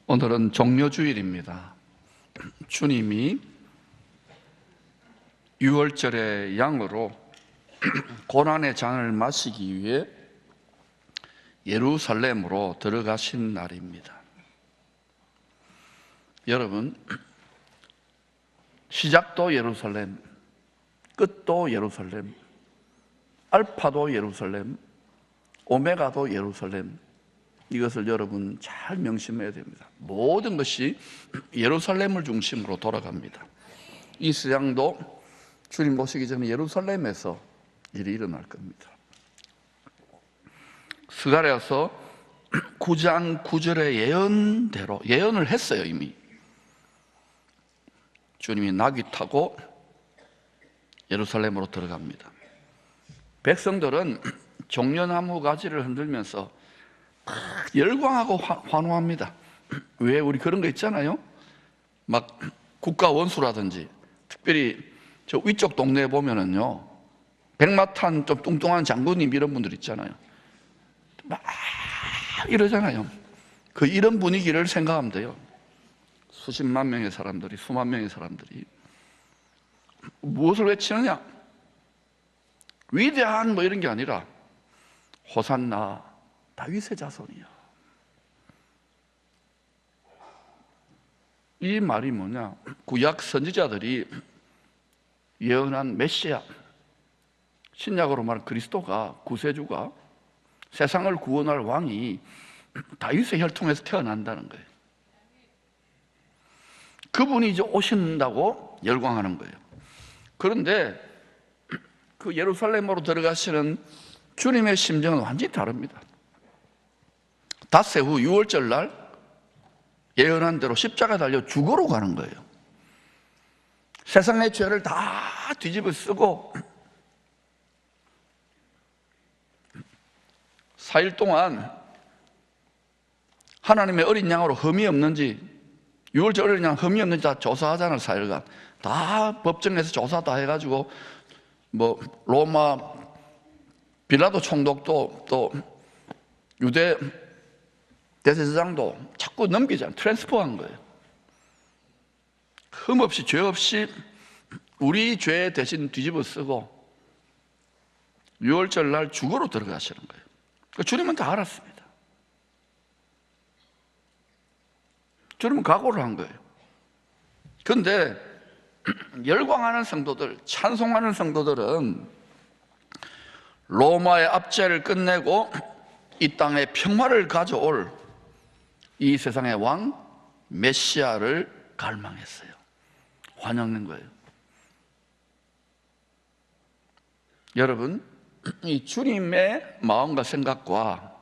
오늘은 종려주일입니다. 주님이 유월절의 양으로 고난의 잔을 마시기 위해 예루살렘으로 들어가신 날입니다. 여러분, 시작도 예루살렘, 끝도 예루살렘, 알파도 예루살렘, 오메가도 예루살렘, 이것을 여러분 잘 명심해야 됩니다. 모든 것이 예루살렘을 중심으로 돌아갑니다. 이 세상도 주님 오시기 전에 예루살렘에서 일이 일어날 겁니다. 스가랴서 9장 9절의 예언대로 예언을 했어요. 이미 주님이 나귀 타고 예루살렘으로 들어갑니다. 백성들은 종려나무 가지를 흔들면서 열광하고 환호합니다. 왜? 우리 그런 거 있잖아요. 막 국가 원수라든지, 특별히 저 위쪽 동네에 보면은요, 백마탄 좀 뚱뚱한 장군님 이런 분들 있잖아요. 막 이러잖아요. 이런 분위기를 생각하면 돼요. 수십만 명의 사람들이, 수만 명의 사람들이 무엇을 외치느냐? 위대한 뭐 이런 게 아니라 호산나 다윗의 자손이야. 이 말이 뭐냐? 구약 선지자들이 예언한 메시아, 신약으로 말하는 그리스도가, 구세주가, 세상을 구원할 왕이 다윗의 혈통에서 태어난다는 거예요. 그분이 이제 오신다고 열광하는 거예요. 그런데 그 예루살렘으로 들어가시는 주님의 심정은 완전히 다릅니다. 닷새 후 6월절 날 예언한 대로 십자가 달려 죽으러 가는 거예요. 세상의 죄를 다 뒤집어 쓰고 4일 동안 하나님의 어린 양으로 흠이 없는지, 6월절 어린 양 흠이 없는지 다 조사하잖아요. 4일간 다 법정에서 조사 다 해가지고 뭐 로마 빌라도 총독도 또 유대 대제사장도 자꾸 넘기잖아요. 트랜스퍼한 거예요. 흠 없이, 죄 없이 우리 죄 대신 뒤집어 쓰고 6월절 날 죽으러 들어가시는 거예요. 주님은 다 알았습니다. 주님은 각오를 한 거예요. 그런데 열광하는 성도들, 찬송하는 성도들은 로마의 압제를 끝내고 이 땅에 평화를 가져올 이 세상의 왕 메시아를 갈망했어요. 환영한 거예요. 여러분, 이 주님의 마음과 생각과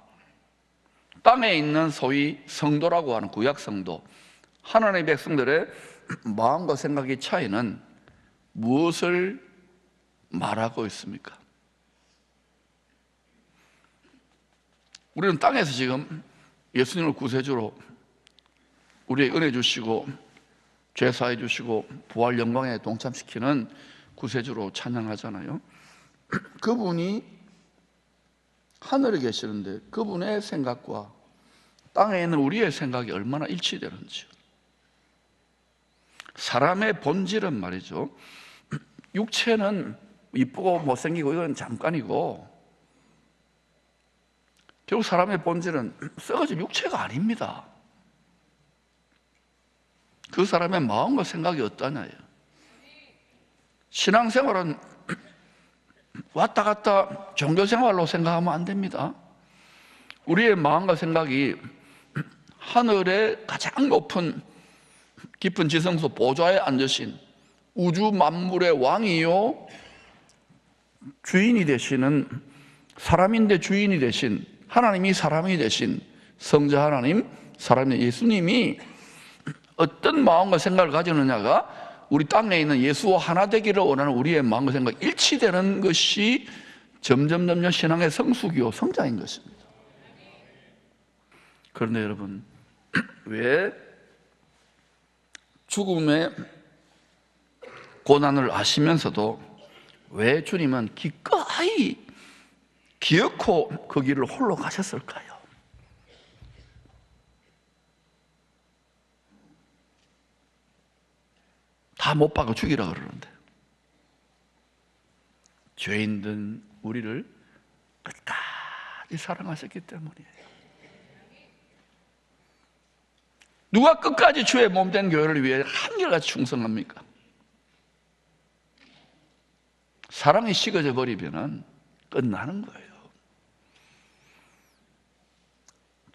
땅에 있는 소위 성도라고 하는 구약 성도, 하나님의 백성들의 마음과 생각의 차이는 무엇을 말하고 있습니까? 우리는 땅에서 지금 예수님을 구세주로 우리의 은혜 주시고 죄 사해 주시고 부활 영광에 동참시키는 구세주로 찬양하잖아요. 그분이 하늘에 계시는데 그분의 생각과 땅에 있는 우리의 생각이 얼마나 일치되는지. 사람의 본질은 말이죠, 육체는 이쁘고 못생기고 이건 잠깐이고 결국 사람의 본질은 썩어진 육체가 아닙니다. 그 사람의 마음과 생각이 어떠냐예요. 신앙생활은 왔다 갔다 종교생활로 생각하면 안 됩니다. 우리의 마음과 생각이 하늘의 가장 높은 깊은 지성소 보좌에 앉으신 우주 만물의 왕이요 주인이 되시는, 사람인데 주인이 되신 하나님이 사람이 되신 성자 하나님, 사람의 예수님이 어떤 마음과 생각을 가지느냐가 우리 땅에 있는 예수와 하나 되기를 원하는 우리의 마음과 생각이 일치되는 것이 점점 신앙의 성숙이요 성장인 것입니다. 그런데 여러분, 왜 죽음의 고난을 아시면서도 왜 주님은 기꺼이 기어코 그 길을 홀로 가셨을까요? 다 못 박아 죽이라 그러는데, 죄인된 우리를 끝까지 사랑하셨기 때문이에요. 누가 끝까지 주의 몸된 교회를 위해 한결같이 충성합니까? 사랑이 식어져 버리면 끝나는 거예요.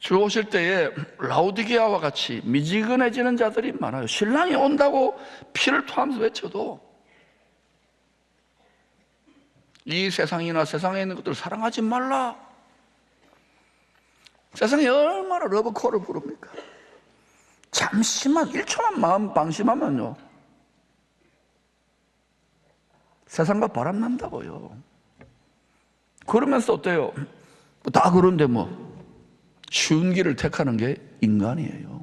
주 오실 때에 라오디게아와 같이 미지근해지는 자들이 많아요. 신랑이 온다고 피를 토하면서 외쳐도 이 세상이나 세상에 있는 것들을 사랑하지 말라. 세상에 얼마나 러브콜을 부릅니까? 잠시만 1초만 마음 방심하면요, 세상과 바람 난다고요. 그러면서 어때요? 다 그런데 뭐 쉬운 길을 택하는 게 인간이에요.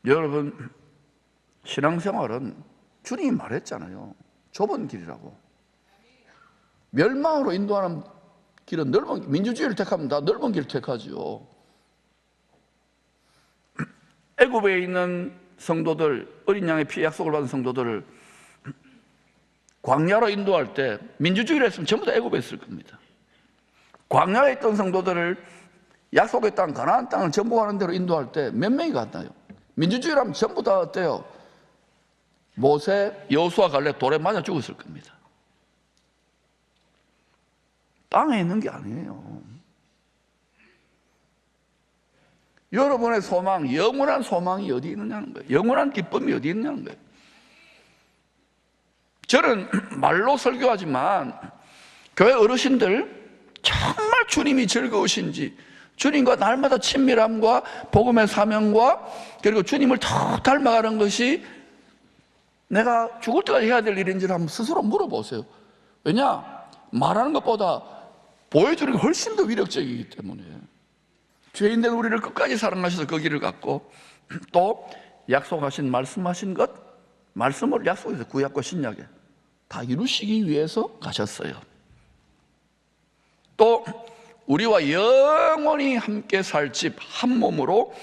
여러분, 신앙생활은 주님이 말했잖아요. 좁은 길이라고. 멸망으로 인도하는 길은 넓은, 민주주의를 택하면 다 넓은 길을 택하죠. 애굽에 있는 성도들, 어린 양의 피 약속을 받은 성도들을 광야로 인도할 때 민주주의를 했으면 전부 다 애굽에 있을 겁니다. 광야에 있던 성도들을 약속의 땅, 가나안 땅을 정복하는 대로 인도할 때 몇 명이 갔나요? 민주주의라면 전부 다 어때요? 모세, 여호수아, 갈렙 돌에 맞아 죽었을 겁니다. 땅에 있는 게 아니에요. 여러분의 소망, 영원한 소망이 어디 있느냐는 거예요. 영원한 기쁨이 어디 있느냐는 거예요. 저는 말로 설교하지만 교회 어르신들 정말 주님이 즐거우신지, 주님과 날마다 친밀함과 복음의 사명과 그리고 주님을 더 닮아가는 것이 내가 죽을 때까지 해야 될 일인지를 한번 스스로 물어보세요. 왜냐? 말하는 것보다 보여주는 게 훨씬 더 위력적이기 때문에. 죄인된 우리를 끝까지 사랑하셔서 그 길을 갔고, 또 약속하신 말씀하신 것, 말씀을 약속해서 구약과 신약에 다 이루시기 위해서 가셨어요. 또 우리와 영원히 함께 살 집, 한 몸으로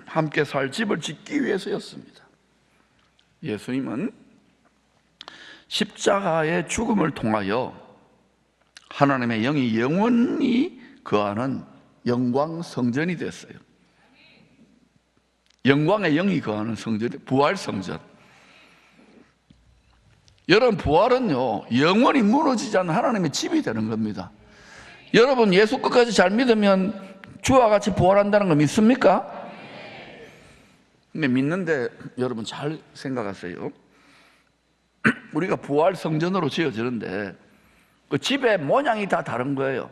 함께 살 집을 짓기 위해서였습니다. 예수님은 십자가의 죽음을 통하여 하나님의 영이 영원히 거하는 영광 성전이 됐어요. 영광의 영이 거하는 성전이 부활 성전. 여러분, 부활은요, 영원히 무너지지 않는 하나님의 집이 되는 겁니다. 여러분, 예수 끝까지 잘 믿으면 주와 같이 부활한다는 거 믿습니까? 근데 믿는데 여러분 잘 생각하세요. 우리가 부활 성전으로 지어지는데 그 집의 모양이 다 다른 거예요.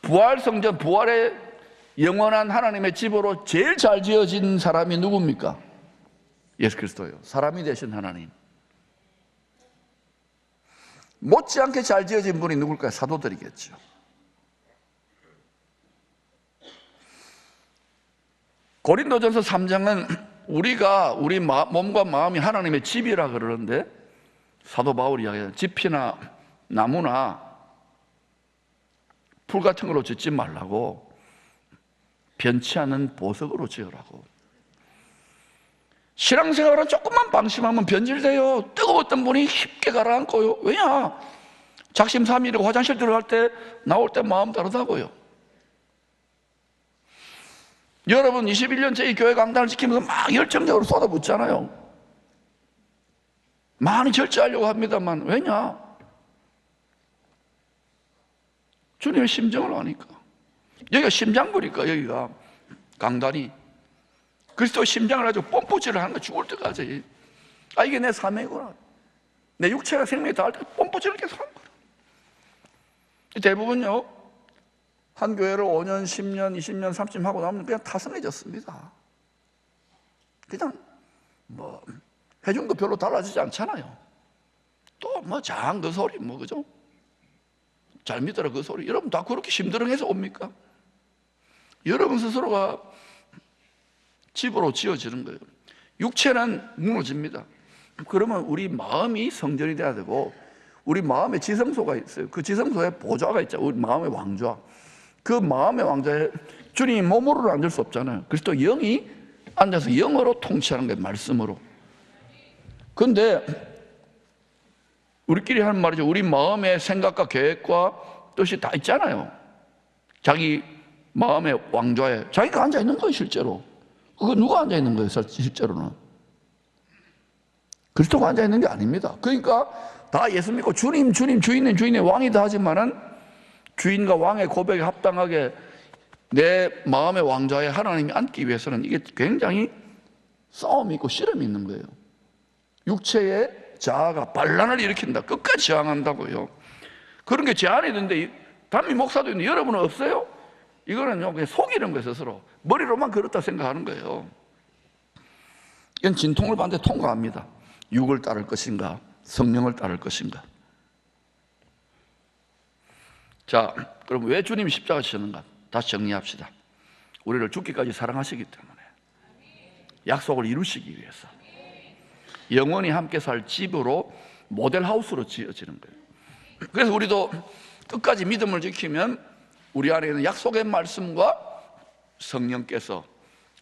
부활 성전, 부활의 영원한 하나님의 집으로 제일 잘 지어진 사람이 누굽니까? 예수 그리스도예요. 사람이 되신 하나님. 못지않게 잘 지어진 분이 누굴까요? 사도들이겠죠. 고린도전서 3장은 우리가 우리 몸과 마음이 하나님의 집이라 그러는데, 사도 바울이 이야기해요. 집이나 나무나 풀 같은 걸로 짓지 말라고, 변치 않는 보석으로 지으라고. 신앙생활은 조금만 방심하면 변질돼요. 뜨거웠던 분이 쉽게 가라앉고요. 왜냐? 작심삼일이고 화장실 들어갈 때 나올 때 마음 다르다고요. 여러분 21년째 이 교회 강단을 지키면서 막 열정적으로 쏟아붓잖아요. 많이 절제하려고 합니다만 왜냐? 주님의 심정을 아니까. 여기가 심장부니까, 여기가 강단이 그리스도의 심장을 가지고 뽐뿌질을 하는 거, 죽을 때까지. 아, 이게 내 사명이구나. 내 육체가 생명이 닿을 때 뽐뿌질을 계속 하는 거야. 대부분요, 한 교회를 5년, 10년, 20년, 30년 하고 나면 그냥 타성해졌습니다. 그냥 뭐 해준 거 별로 달라지지 않잖아요. 또 뭐 장 그 소리 뭐, 그죠? 잘 믿어라 그 소리. 여러분 다 그렇게 심드렁해서 옵니까? 여러분 스스로가 집으로 지어지는 거예요. 육체는 무너집니다. 그러면 우리 마음이 성전이 돼야 되고, 우리 마음에 지성소가 있어요. 그 지성소에 보좌가 있죠. 우리 마음의 왕좌. 그 마음의 왕좌에 주님이 몸으로는 앉을 수 없잖아요. 그래서 또 영이 앉아서 영어로 통치하는 거예요, 말씀으로. 그런데 우리끼리 하는 말이죠. 우리 마음의 생각과 계획과 뜻이 다 있잖아요. 자기 마음의 왕좌에 자기가 앉아 있는 거예요, 실제로. 그거 누가 앉아 있는 거예요, 실제로는? 그리스도가 앉아 있는 게 아닙니다. 그러니까 다 예수 믿고 주님, 주님, 주인은 주인의 왕이다 하지만은 주인과 왕의 고백에 합당하게 내 마음의 왕좌에 하나님이 앉기 위해서는 이게 굉장히 싸움이 있고 씨름이 있는 거예요. 육체의 자아가 반란을 일으킨다. 끝까지 저항한다고요. 그런 게 제 안에 있는데 담임 목사도 있는데 여러분은 없어요? 이거는요, 그냥 속이는 거예요, 스스로. 머리로만 그렇다 생각하는 거예요. 이건 진통을 받는데 통과합니다. 육을 따를 것인가, 성령을 따를 것인가. 자, 그럼 왜 주님이 십자가 지셨는가? 다시 정리합시다. 우리를 죽기까지 사랑하시기 때문에, 약속을 이루시기 위해서, 영원히 함께 살 집으로, 모델하우스로 지어지는 거예요. 그래서 우리도 끝까지 믿음을 지키면 우리 안에 있는 약속의 말씀과 성령께서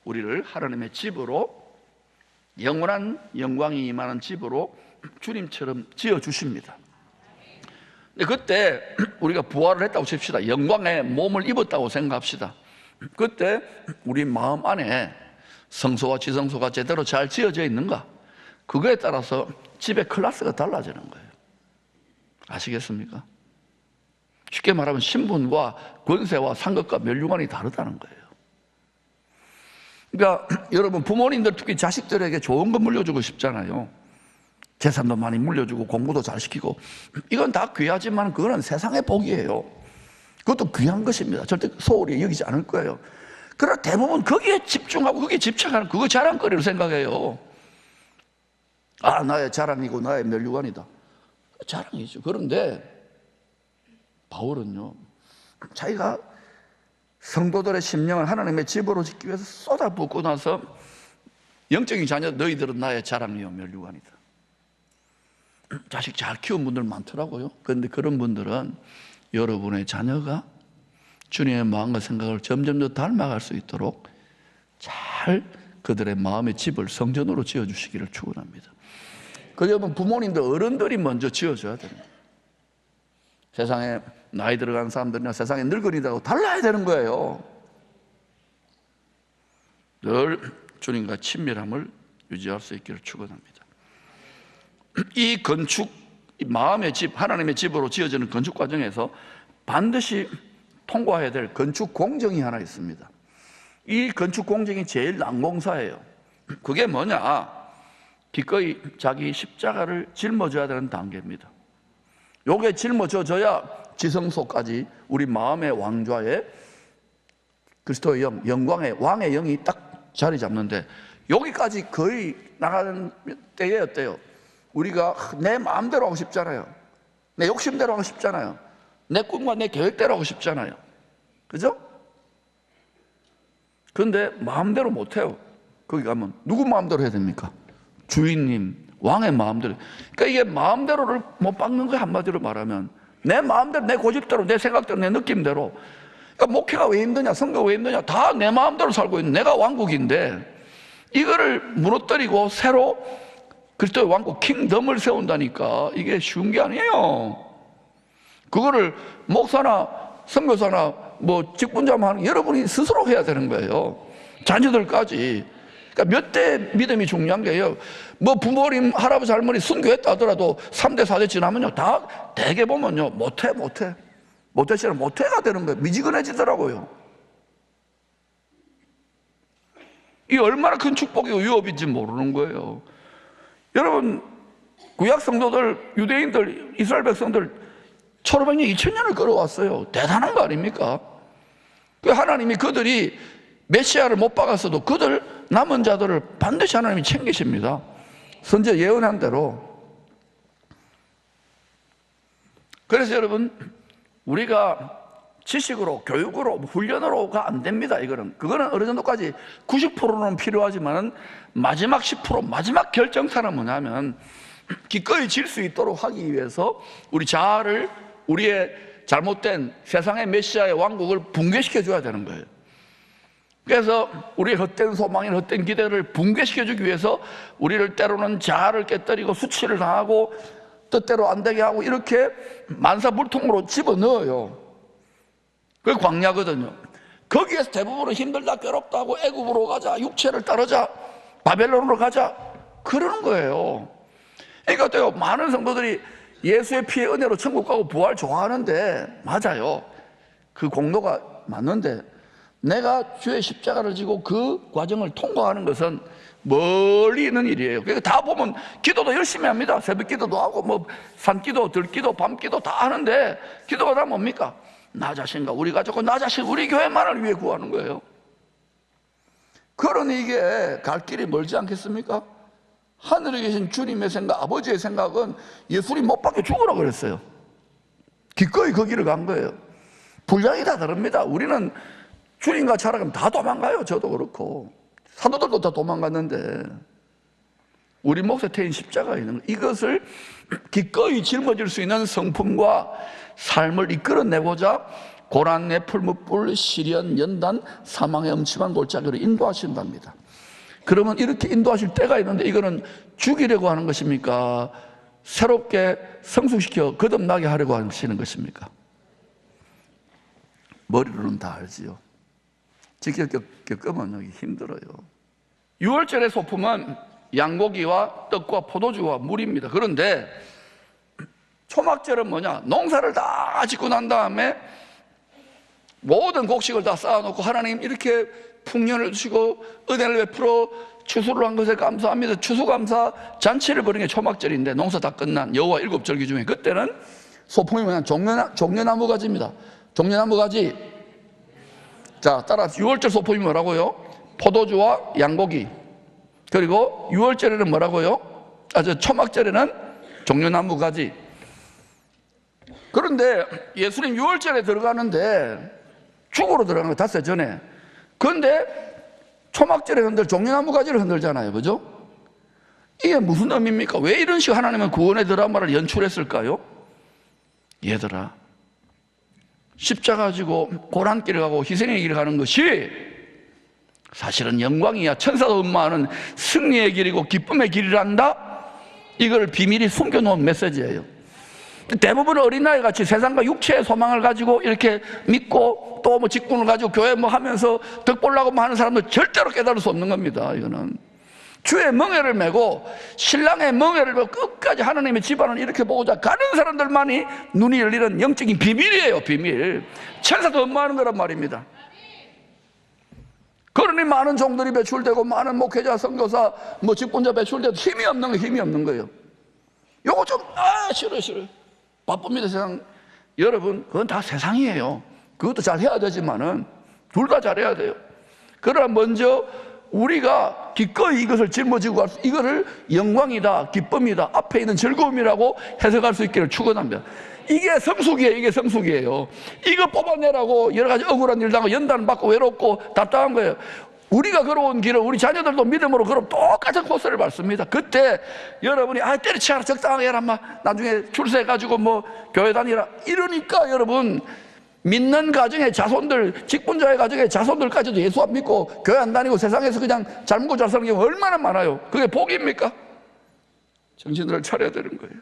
우리를 하나님의 집으로, 영원한 영광이 임하는 집으로 주님처럼 지어주십니다. 근데 그때 우리가 부활을 했다고 칩시다. 영광의 몸을 입었다고 생각합시다. 그때 우리 마음 안에 성소와 지성소가 제대로 잘 지어져 있는가? 그거에 따라서 집의 클래스가 달라지는 거예요. 아시겠습니까? 쉽게 말하면 신분과 권세와 상급과 면류관이 다르다는 거예요. 그러니까 여러분, 부모님들 특히 자식들에게 좋은 거 물려주고 싶잖아요. 재산도 많이 물려주고 공부도 잘 시키고, 이건 다 귀하지만 그거는 세상의 복이에요. 그것도 귀한 것입니다. 절대 소홀히 여기지 않을 거예요. 그러나 대부분 거기에 집중하고 거기에 집착하는, 그거 자랑거리로 생각해요. 아, 나의 자랑이고 나의 면류관이다. 자랑이죠. 그런데 바울은요, 자기가 성도들의 심령을 하나님의 집으로 짓기 위해서 쏟아붓고 나서 영적인 자녀, 너희들은 나의 자랑이요 면류관이다. 자식 잘 키운 분들 많더라고요. 그런데 그런 분들은 여러분의 자녀가 주님의 마음과 생각을 점점 더 닮아갈 수 있도록 잘 그들의 마음의 집을 성전으로 지어주시기를 축원합니다. 그래서 여러분, 부모님들, 어른들이 먼저 지어줘야 됩니다. 세상에 나이 들어간 사람들이나 세상에 늙은이들하고 달라야 되는 거예요. 늘 주님과 친밀함을 유지할 수 있기를 축원합니다. 이 건축, 이 마음의 집, 하나님의 집으로 지어지는 건축 과정에서 반드시 통과해야 될 건축 공정이 하나 있습니다. 이 건축 공정이 제일 난공사예요. 그게 뭐냐? 기꺼이 자기 십자가를 짊어져야 되는 단계입니다. 요게 짊어져야 지성소까지 우리 마음의 왕좌에 그리스도의 영, 영광의 왕의 영이 딱 자리 잡는데, 여기까지 거의 나가는 때에 어때요? 우리가 내 마음대로 하고 싶잖아요. 내 욕심대로 하고 싶잖아요. 내 꿈과 내 계획대로 하고 싶잖아요. 그죠? 그런데 마음대로 못해요. 거기 가면 누구 마음대로 해야 됩니까? 주인님, 왕의 마음대로. 그러니까 이게 마음대로를 못 박는 거예요. 한마디로 말하면 내 마음대로, 내 고집대로, 내 생각대로, 내 느낌대로. 그러니까 목회가 왜 힘드냐, 선거 왜 힘드냐, 다 내 마음대로 살고 있는, 내가 왕국인데 이거를 무너뜨리고 새로 그리스도의 왕국, 킹덤을 세운다니까 이게 쉬운 게 아니에요. 그거를 목사나 선교사나 뭐 직분자만 하는, 여러분이 스스로 해야 되는 거예요. 자녀들까지. 그러니까 몇 대 믿음이 중요한 게요. 뭐 부모님, 할아버지, 할머니 순교했다 하더라도 3대, 4대 지나면요, 다 대개 보면요, 못해시면 못해야 되는 거예요. 미지근해지더라고요. 이게 얼마나 큰 축복이고 유업인지 모르는 거예요. 여러분, 구약 성도들, 유대인들, 이스라엘 백성들 1500년, 2000년을 끌어왔어요. 대단한 거 아닙니까? 하나님이 그들이 메시아를 못 박았어도 그들 남은 자들을 반드시 하나님이 챙기십니다. 선지자 예언한 대로. 그래서 여러분, 우리가 지식으로, 교육으로, 훈련으로가 안 됩니다. 그거는 어느 정도까지 90%는 필요하지만 마지막 10%, 마지막 결정타는 뭐냐면, 기꺼이 질 수 있도록 하기 위해서 우리 자아를, 우리의 잘못된 세상의 메시아의 왕국을 붕괴시켜 줘야 되는 거예요. 그래서 우리의 헛된 소망인 헛된 기대를 붕괴시켜주기 위해서 우리를 때로는 자아를 깨뜨리고 수치를 당하고 뜻대로 안 되게 하고 이렇게 만사불통으로 집어넣어요. 그게 광야거든요. 거기에서 대부분은 힘들다, 괴롭다 하고 애굽으로 가자, 육체를 따르자, 바벨론으로 가자, 그러는 거예요. 그러니까 또 많은 성도들이 예수의 피의 은혜로 천국 가고 부활 좋아하는데, 맞아요. 그 공로가 맞는데, 내가 주의 십자가를 지고 그 과정을 통과하는 것은 멀리 있는 일이에요. 그러니까 다 보면 기도도 열심히 합니다. 새벽 기도도 하고 뭐 산기도, 들기도, 밤기도 다 하는데 기도가 다 뭡니까? 나 자신과 우리 가족과 나 자신, 우리 교회만을 위해 구하는 거예요. 그러니 이게 갈 길이 멀지 않겠습니까? 하늘에 계신 주님의 생각, 아버지의 생각은 예수님 못 박혀 죽으라 그랬어요. 기꺼이 그 길을 간 거예요. 분량이 다 다릅니다. 우리는 주님과 차라가면 다 도망가요. 저도 그렇고 사도들도 다 도망갔는데 우리 몫에 태인 십자가에 있는 이것을 기꺼이 짊어질 수 있는 성품과 삶을 이끌어내고자 고난의 풀무불, 시련, 연단, 사망의 엄침한 골짜기로 인도하신답니다. 그러면 이렇게 인도하실 때가 있는데 이거는 죽이려고 하는 것입니까? 새롭게 성숙시켜 거듭나게 하려고 하시는 것입니까? 머리로는 다 알지요. 직접 겪으면 여기 힘들어요. 6월절의 소품은 양고기와 떡과 포도주와 물입니다. 그런데 초막절은 뭐냐? 농사를 다 짓고 난 다음에 모든 곡식을 다 쌓아놓고 하나님 이렇게 풍년을 주시고 은혜를 베풀어 추수를 한 것에 감사합니다. 추수감사 잔치를 벌이는 게 초막절인데 농사 다 끝난 여호와 7절기 중에 그때는 소품이 뭐냐? 종려나무 가지입니다. 종려나무 가지. 자, 따라 6월절 소품이 뭐라고요? 포도주와 양고기. 그리고 6월절에는 뭐라고요? 초막절에는 종려나무 가지. 그런데 예수님 6월절에 들어가는데 죽으로 들어가는 거 닷새 전에. 그런데 초막절에 종려나무 가지를 흔들잖아요. 그죠? 이게 무슨 의미입니까? 왜 이런 식으로 하나님은 구원의 드라마를 연출했을까요? 얘들아, 십자가 지고 고난길을 가고 희생의 길을 가는 것이 사실은 영광이야. 천사도 음마하는 승리의 길이고 기쁨의 길이란다. 이걸 비밀이 숨겨놓은 메시지예요. 대부분 어린아이 같이 세상과 육체의 소망을 가지고 이렇게 믿고 또 뭐 직분을 가지고 교회 뭐 하면서 덕보려고 뭐 하는 사람들 절대로 깨달을 수 없는 겁니다. 이거는 주의 멍에를 메고 신랑의 멍에를 메고 끝까지 하나님의 집안을 이렇게 보고자 가는 사람들만이 눈이 열리는 영적인 비밀이에요. 비밀. 천사도 음마하는 거란 말입니다. 그러니 많은 종들이 배출되고 많은 목회자, 선교사, 뭐 직분자 배출돼도 힘이 없는 거예요. 요거 좀 싫어. 바쁩니다. 세상. 여러분, 그건 다 세상이에요. 그것도 잘 해야 되지만은 둘 다 잘해야 돼요. 그러나 먼저 우리가 기꺼이 이것을 짊어지고 갈 수, 이거를 영광이다, 기쁨이다, 앞에 있는 즐거움이라고 해석할 수 있기를 축원합니다. 이게 성숙이에요. 이게 성숙이에요. 이거 뽑아내라고 여러 가지 억울한 일 당하고 연단 받고 외롭고 답답한 거예요. 우리가 걸어온 길을 우리 자녀들도 믿음으로 걸으면 똑같은 코스를 밟습니다. 그때 여러분이 때려치라, 적당하게 해라, 나중에 출세해가지고 뭐 교회 다니라 이러니까 여러분 믿는 가정의 자손들, 직분자의 가정의 자손들까지도 예수 안 믿고 교회 안 다니고 세상에서 그냥 잘 먹고 잘 사는 경우가 얼마나 많아요. 그게 복입니까? 정신을 차려야 되는 거예요.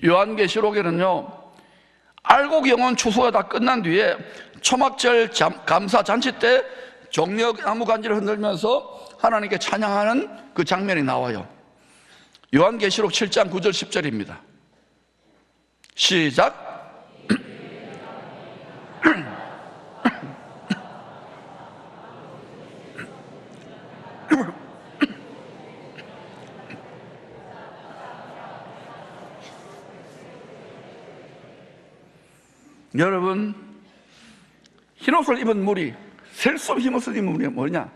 요한계시록에는요, 알곡 영혼 추수가 다 끝난 뒤에 초막절 감사 잔치 때 종려나무 간지를 흔들면서 하나님께 찬양하는 그 장면이 나와요. 요한계시록 7장 9절 10절입니다. 시작. 여러분, 흰옷을 입은 무리, 셀 수 없이 흰옷을 입은 무리가 뭐냐?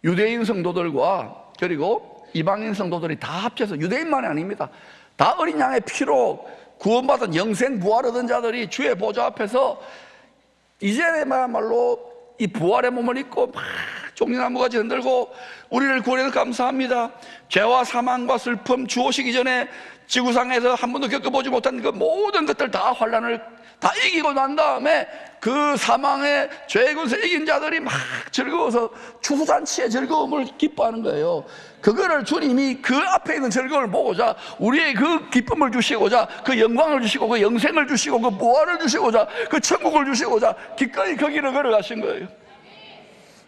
유대인 성도들과 그리고 이방인 성도들이 다 합쳐서, 유대인만이 아닙니다. 다 어린 양의 피로 구원받은 영생 부활 얻은 자들이 주의 보좌 앞에서 이제야말로 이 부활의 몸을 입고 막 종려나무 가지 흔들고 우리를 구원해서 감사합니다. 죄와 사망과 슬픔, 주 오시기 전에 지구상에서 한 번도 겪어보지 못한 그 모든 것들 다 환난을 다 이기고 난 다음에 그 사망의 죄의 것을 이긴 자들이 막 즐거워서 추수잔치의 즐거움을 기뻐하는 거예요. 그거를 주님이 그 앞에 있는 즐거움을 보고자 우리의 그 기쁨을 주시고자 그 영광을 주시고 그 영생을 주시고 그 부활을 주시고자 그 천국을 주시고자 기꺼이 그 길을 걸어가신 거예요.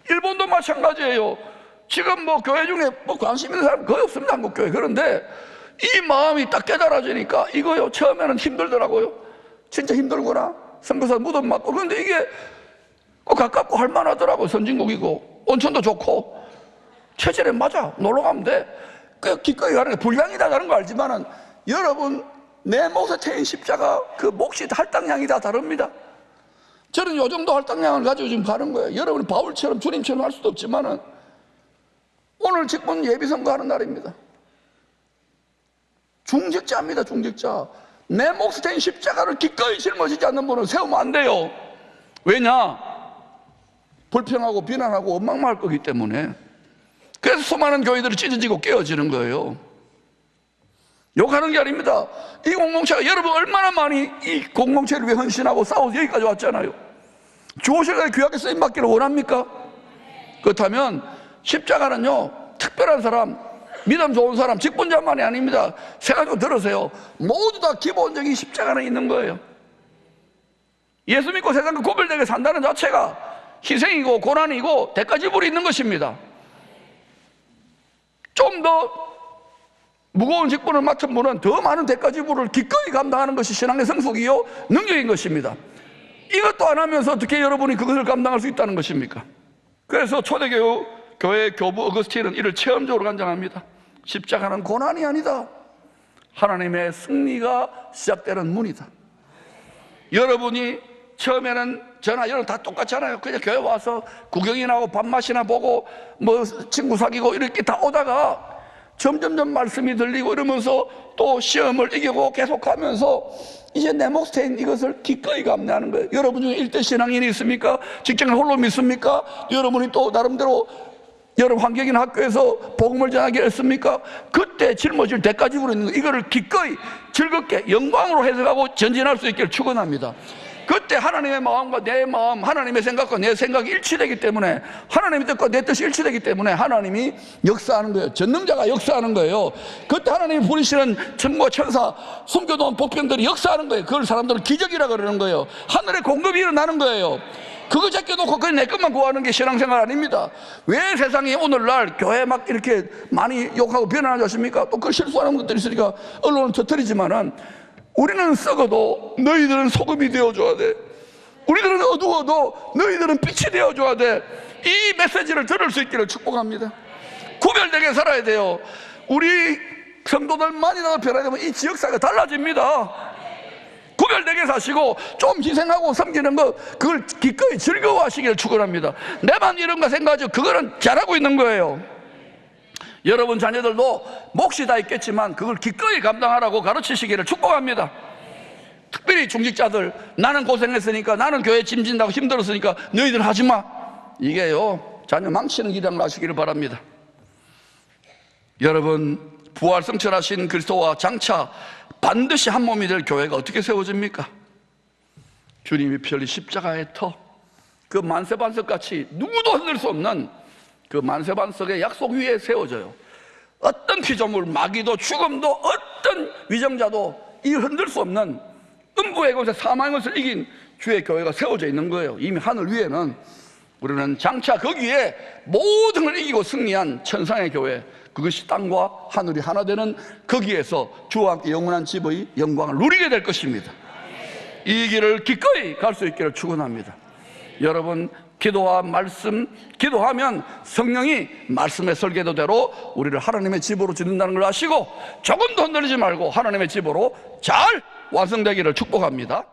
일본도 마찬가지예요. 지금 뭐 교회 중에 뭐 관심 있는 사람 거의 없습니다, 한국 교회. 그런데 이 마음이 딱 깨달아지니까 이거요, 처음에는 힘들더라고요. 진짜 힘들구나, 선교사 무덤 맞고. 그런데 이게 꼭 가깝고 할만하더라고요. 선진국이고 온천도 좋고 체질에 맞아, 놀러 가면 돼. 그 기꺼이 가는 게 불량이다라는 거 알지만은 여러분, 내 몫에 태인 십자가 그 몫이 할당량이 다 다릅니다. 저는 요 정도 할당량을 가지고 지금 가는 거예요. 여러분이 바울처럼 주님처럼 할 수도 없지만은 오늘 직분 예비선거하는 날입니다. 중직자입니다, 중직자. 내 몫에 태인 십자가를 기꺼이 짊어지지 않는 분은 세우면 안 돼요. 왜냐? 불평하고 비난하고 원망할 거기 때문에. 그래서 수많은 교회들이 찢어지고 깨어지는 거예요. 욕하는 게 아닙니다. 이 공동체가 여러분 얼마나 많이 이 공동체를 위해 헌신하고 싸워서 여기까지 왔잖아요. 주오실에 귀하게 쓰임받기를 원합니까? 그렇다면 십자가는요, 특별한 사람, 믿음 좋은 사람, 직분자만이 아닙니다. 세 가지로 들으세요. 모두 다 기본적인 십자가는 있는 거예요. 예수 믿고 세상과 구별되게 산다는 자체가 희생이고 고난이고 대가 지불이 있는 것입니다. 좀 더 무거운 직분을 맡은 분은 더 많은 대가 지불을 기꺼이 감당하는 것이 신앙의 성숙이요 능력인 것입니다. 이것도 안 하면서 어떻게 여러분이 그것을 감당할 수 있다는 것입니까? 그래서 초대교회 교부 어거스틴은 이를 체험적으로 간증합니다. 십자가는 고난이 아니다, 하나님의 승리가 시작되는 문이다. 여러분이 처음에는 저나 여러분 다 똑같잖아요. 그냥 교회 와서 구경이나 하고 밥맛이나 보고 뭐 친구 사귀고 이렇게 다 오다가 점점점 말씀이 들리고 이러면서 또 시험을 이기고 계속하면서 이제 내 몫인 이것을 기꺼이 감내하는 거예요. 여러분 중에 일대 신앙인이 있습니까? 직장을 홀로 믿습니까? 여러분이 또 나름대로 여러 환경이나 학교에서 복음을 전하게 했습니까? 그때 짊어질 대가 지불이 있는 거, 이거를 기꺼이 즐겁게 영광으로 해석하고 전진할 수 있기를 축원합니다. 그때 하나님의 마음과 내 마음, 하나님의 생각과 내 생각이 일치되기 때문에, 하나님의 뜻과 내 뜻이 일치되기 때문에 하나님이 역사하는 거예요. 전능자가 역사하는 거예요. 그때 하나님이 부리시는 천과 천사, 숨겨놓은 복병들이 역사하는 거예요. 그걸 사람들은 기적이라 그러는 거예요. 하늘의 공급이 일어나는 거예요. 그거 제껴놓고 그냥 내 것만 구하는 게 신앙생활 아닙니다. 왜 세상에 오늘날 교회 막 이렇게 많이 욕하고 비난하지 않습니까? 또 그 실수하는 것들이 있으니까 언론은 터뜨리지만은, 우리는 썩어도 너희들은 소금이 되어줘야 돼. 우리들은 어두워도 너희들은 빛이 되어줘야 돼. 이 메시지를 들을 수 있기를 축복합니다. 구별되게 살아야 돼요. 우리 성도들만이라도 변화되면 이 지역사회가 달라집니다. 구별되게 사시고 좀 희생하고 섬기는 거, 그걸 기꺼이 즐거워하시기를 축원합니다. 내만 이런가 생각하죠. 그거는 잘하고 있는 거예요. 여러분 자녀들도 몫이 다 있겠지만 그걸 기꺼이 감당하라고 가르치시기를 축복합니다. 특별히 중직자들, 나는 고생했으니까, 나는 교회 짐진다고 힘들었으니까 너희들 하지마, 이게요 자녀 망치는 길이라는 걸 아시기를 바랍니다. 여러분, 부활 성천하신 그리스도와 장차 반드시 한 몸이 될 교회가 어떻게 세워집니까? 주님이 피 흘린 십자가의 터, 그 만세반석같이 누구도 흔들 수 없는 그 만세반석의 약속 위에 세워져요. 어떤 피조물, 마귀도 죽음도 어떤 위정자도 이 흔들 수 없는 음부의 것에 사망의 것을 이긴 주의 교회가 세워져 있는 거예요. 이미 하늘 위에는 우리는 장차 거기에 모든 걸 이기고 승리한 천상의 교회, 그것이 땅과 하늘이 하나 되는 거기에서 주와 함께 영원한 집의 영광을 누리게 될 것입니다. 이 길을 기꺼이 갈 수 있기를 축원합니다. 여러분, 기도와 말씀, 기도하면 성령이 말씀의 설계도대로 우리를 하나님의 집으로 짓는다는 걸 아시고 조금도 흔들리지 말고 하나님의 집으로 잘 완성되기를 축복합니다.